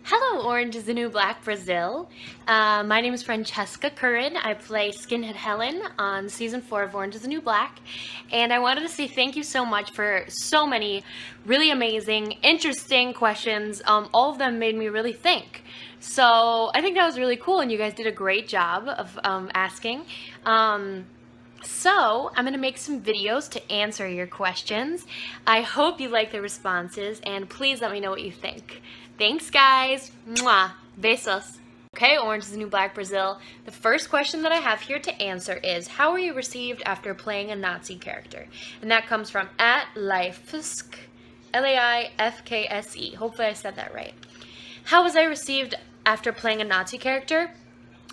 Hello, Orange is the New Black Brazil. My name is Francesca Curran. I play Skinhead Helen on Season 4 of Orange is the New Black. And I wanted to say thank you so much for so many really amazing, interesting questions. All of them made me really think. So I think that was really cool, and you guys did a great job of asking. So I'm going to make some videos to answer your questions. I hope you like the responses, and please let me know what you think. Thanks, guys. Mwah. Besos. Okay, Orange is the New Black Brazil. The first question that I have here to answer is, how were you received after playing a Nazi character? And that comes from @Laifkse, Laifkse. Hopefully I said that right. How was I received after playing a Nazi character?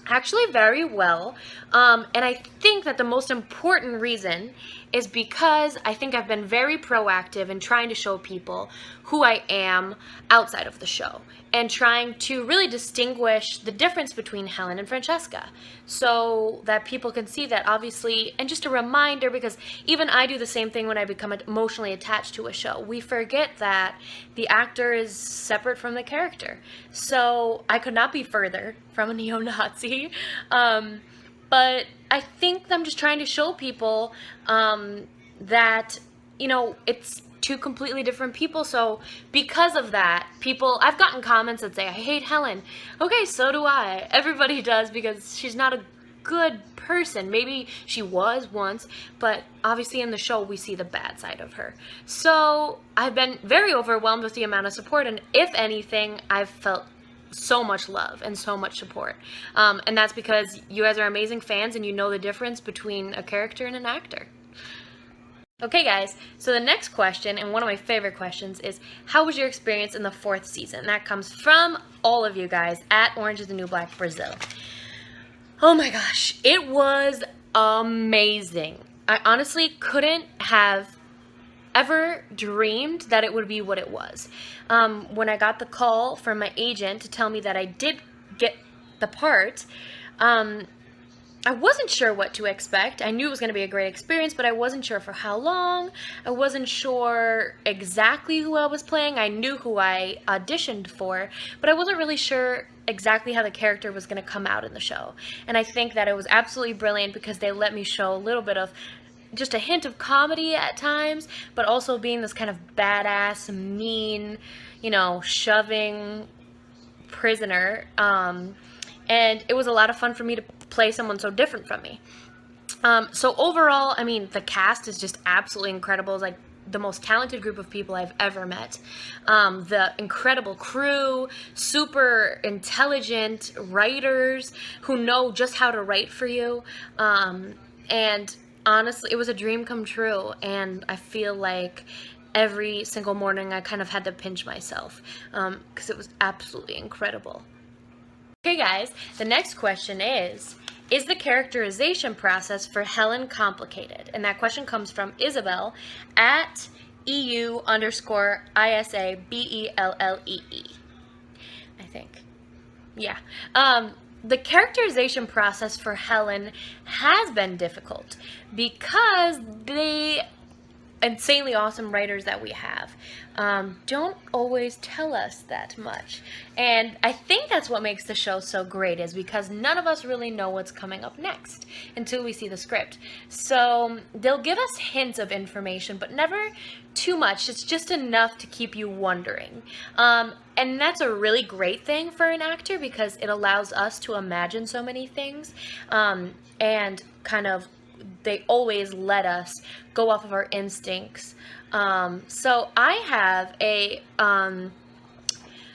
Actually very well, and I think that the most important reason is because I think I've been very proactive in trying to show people who I am outside of the show and trying to really distinguish the difference between Helen and Francesca so that people can see that, obviously. And just a reminder, because even I do the same thing when I become emotionally attached to a show. We forget that the actor is separate from the character. So I could not be further from a neo-Nazi. But I think I'm just trying to show people that, it's two completely different people. So because of that, I've gotten comments that say, I hate Helen. Okay, so do I. Everybody does, because she's not a good person. Maybe she was once, but obviously in the show we see the bad side of her. So I've been very overwhelmed with the amount of support, and if anything, I've felt so much love and so much support, and that's because you guys are amazing fans and you know the difference between a character and an actor. Okay, guys, so the next question, and one of my favorite questions, is how was your experience in the 4th season? That comes from all of you guys at Orange is the New Black Brazil. Oh my gosh, it was amazing. I honestly couldn't have ever dreamed that it would be what it was. When I got the call from my agent to tell me that I did get the part, I wasn't sure what to expect. I knew it was going to be a great experience, but I wasn't sure for how long. I wasn't sure exactly who I was playing. I knew who I auditioned for, but I wasn't really sure exactly how the character was going to come out in the show. And I think that it was absolutely brilliant because they let me show a little bit of just a hint of comedy at times, but also being this kind of badass, mean, shoving prisoner. And it was a lot of fun for me to play someone so different from me. So overall, I mean, the cast is just absolutely incredible. It's like the most talented group of people I've ever met. The incredible crew, super intelligent writers who know just how to write for you. And honestly, it was a dream come true, and I feel like every single morning I kind of had to pinch myself because it was absolutely incredible. Okay, guys, the next question is the characterization process for Helen complicated? And that question comes from Isabel at EU_ISABELLEE, I think. Yeah. The characterization process for Helen has been difficult because the insanely awesome writers that we have don't always tell us that much. And I think that's what makes the show so great, is because none of us really know what's coming up next until we see the script. So they'll give us hints of information, but never too much. It's just enough to keep you wondering. And that's a really great thing for an actor because it allows us to imagine so many things, and kind of they always let us go off of our instincts. So I have a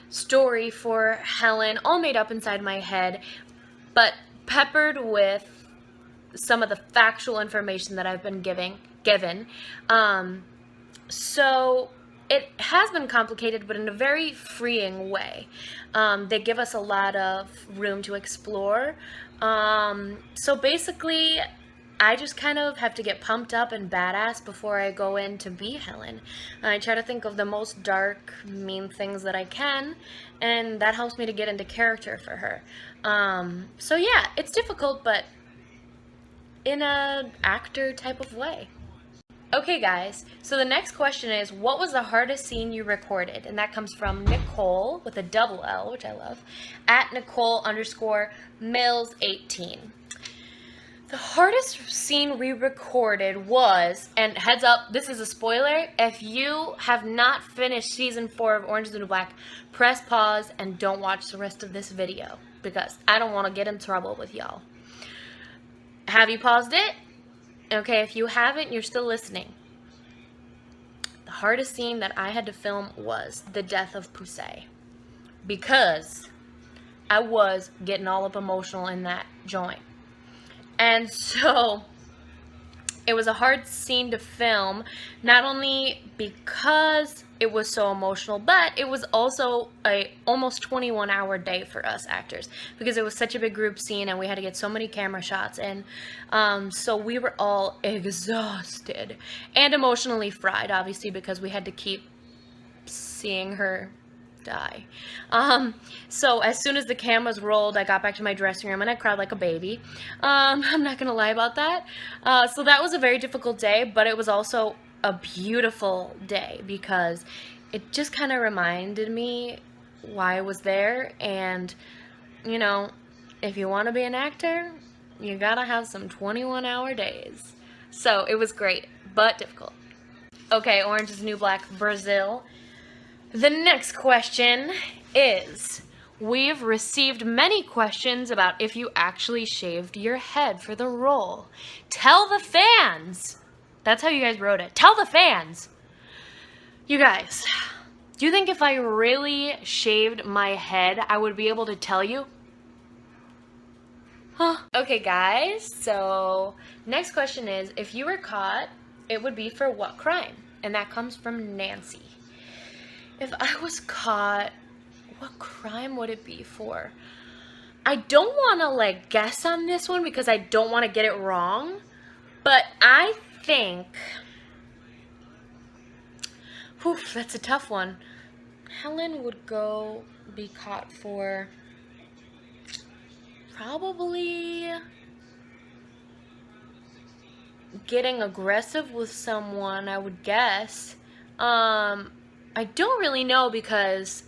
story for Helen all made up inside my head, but peppered with some of the factual information that I've been given. So it has been complicated, but in a very freeing way. They give us a lot of room to explore. So basically, I just kind of have to get pumped up and badass before I go in to be Helen. I try to think of the most dark, mean things that I can, and that helps me to get into character for her. So yeah, it's difficult, but in a actor type of way. Okay guys, so the next question is, what was the hardest scene you recorded? And that comes from Nicole with a double L, which I love, at Nicole_Mills18. The hardest scene we recorded was, and heads up, this is a spoiler, if you have not finished season 4 of Orange is the New Black, press pause and don't watch the rest of this video, because I don't want to get in trouble with y'all. Have you paused it? Okay, if you haven't, you're still listening. The hardest scene that I had to film was the death of Poussey, because I was getting all up emotional in that joint. And so it was a hard scene to film, not only because it was so emotional, but it was also a almost 21-hour day for us actors, because it was such a big group scene and we had to get so many camera shots, and so we were all exhausted and emotionally fried, obviously, because we had to keep seeing her die. So as soon as the cameras rolled, I got back to my dressing room and I cried like a baby. I'm not gonna lie about that. So that was a very difficult day, but it was also a beautiful day because it just kind of reminded me why I was there. And you know, if you want to be an actor, you gotta have some 21-hour days. So it was great, but difficult. Okay, Orange is the New Black, Brazil. The next question is, we've received many questions about if you actually shaved your head for the role. Tell the fans. That's how you guys wrote it. Tell the fans. You guys, do you think if I really shaved my head, I would be able to tell you? Huh. Okay, guys, so next question is, if you were caught, it would be for what crime? And that comes from Nancy. If I was caught, what crime would it be for? I don't want to like guess on this one because I don't want to get it wrong, but I think, whew, that's a tough one. Helen would go be caught for probably getting aggressive with someone, I would guess. I don't really know because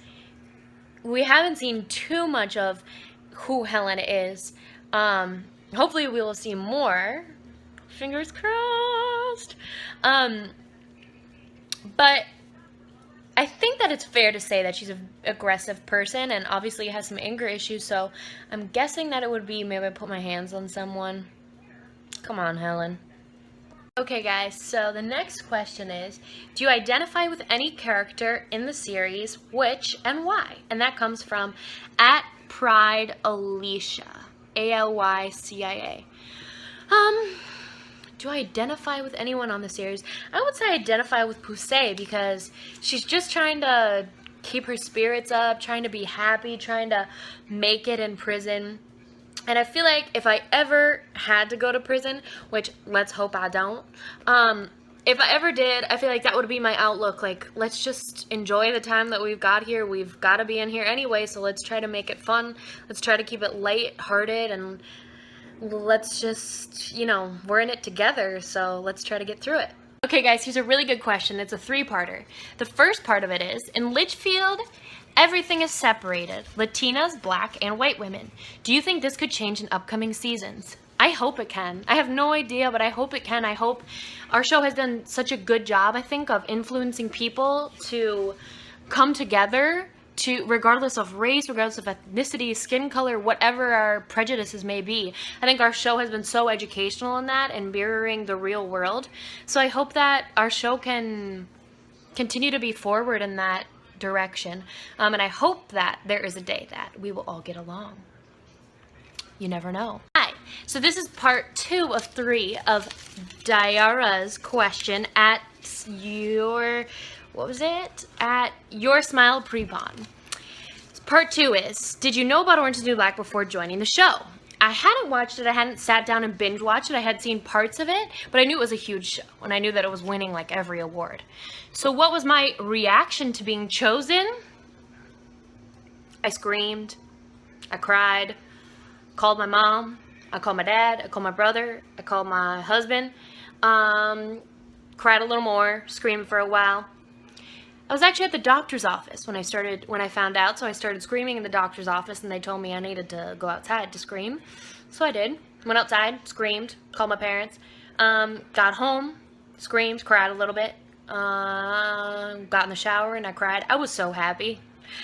we haven't seen too much of who Helen is. Hopefully we will see more. Fingers crossed. But I think that it's fair to say that she's an aggressive person and obviously has some anger issues, so I'm guessing that it would be maybe I put my hands on someone. Come on, Helen. Okay guys, so the next question is, do you identify with any character in the series, which and why? And that comes from at Pride Alicia, Alycia. Do I identify with anyone on the series? I would say I identify with Poussey because she's just trying to keep her spirits up, trying to be happy, trying to make it in prison. And I feel like if I ever had to go to prison, which let's hope I don't, if I ever did, I feel like that would be my outlook. Like, let's just enjoy the time that we've got here. We've got to be in here anyway, so let's try to make it fun. Let's try to keep it light-hearted, and let's just, you know, we're in it together, so let's try to get through it. Okay, guys, here's a really good question. It's a three-parter. The first part of it is, in Litchfield, everything is separated. Latinas, black, and white women. Do you think this could change in upcoming seasons? I hope it can. I have no idea, but I hope it can. I hope our show has done such a good job, I think, of influencing people to come together, to regardless of race, regardless of ethnicity, skin color, whatever our prejudices may be. I think our show has been so educational in that and mirroring the real world. So I hope that our show can continue to be forward in that direction. And I hope that there is a day that we will all get along. You never know. Hi, so this is part 2 of 3 of Diara's question at your, what was it? At Your Smile Prepon. Part 2 is, did you know about Orange is the New Black before joining the show? I hadn't watched it, I hadn't sat down and binge watched it, I had seen parts of it, but I knew it was a huge show, and I knew that it was winning like every award. So what was my reaction to being chosen? I screamed, I cried, called my mom, I called my dad, I called my brother, I called my husband. cried a little more, screamed for a while. I was actually at the doctor's office when I found out, so I started screaming in the doctor's office, and they told me I needed to go outside to scream. So I did. Went outside, screamed, called my parents, got home, screamed, cried a little bit, got in the shower, and I cried. I was so happy.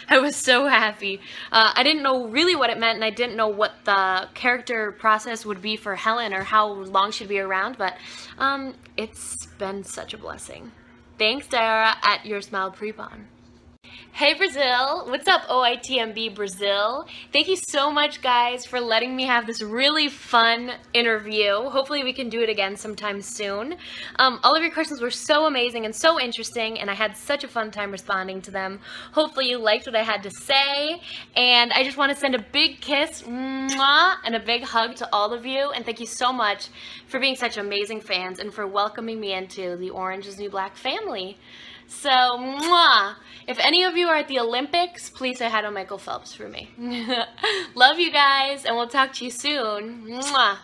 I was so happy. I didn't know really what it meant, and I didn't know what the character process would be for Helen or how long she'd be around, but it's been such a blessing. Thanks, Dara, at Your Smile Prepon. Hey Brazil, what's up OITNBrazil? Thank you so much guys for letting me have this really fun interview. Hopefully we can do it again sometime soon. All of your questions were so amazing and so interesting, and I had such a fun time responding to them. Hopefully you liked what I had to say, and I just want to send a big kiss mwah, and a big hug to all of you, and thank you so much for being such amazing fans and for welcoming me into the Orange is New Black family. So, mwah! If any of you are at the Olympics, please say hi to Michael Phelps for me. Love you guys, and we'll talk to you soon. Mwah!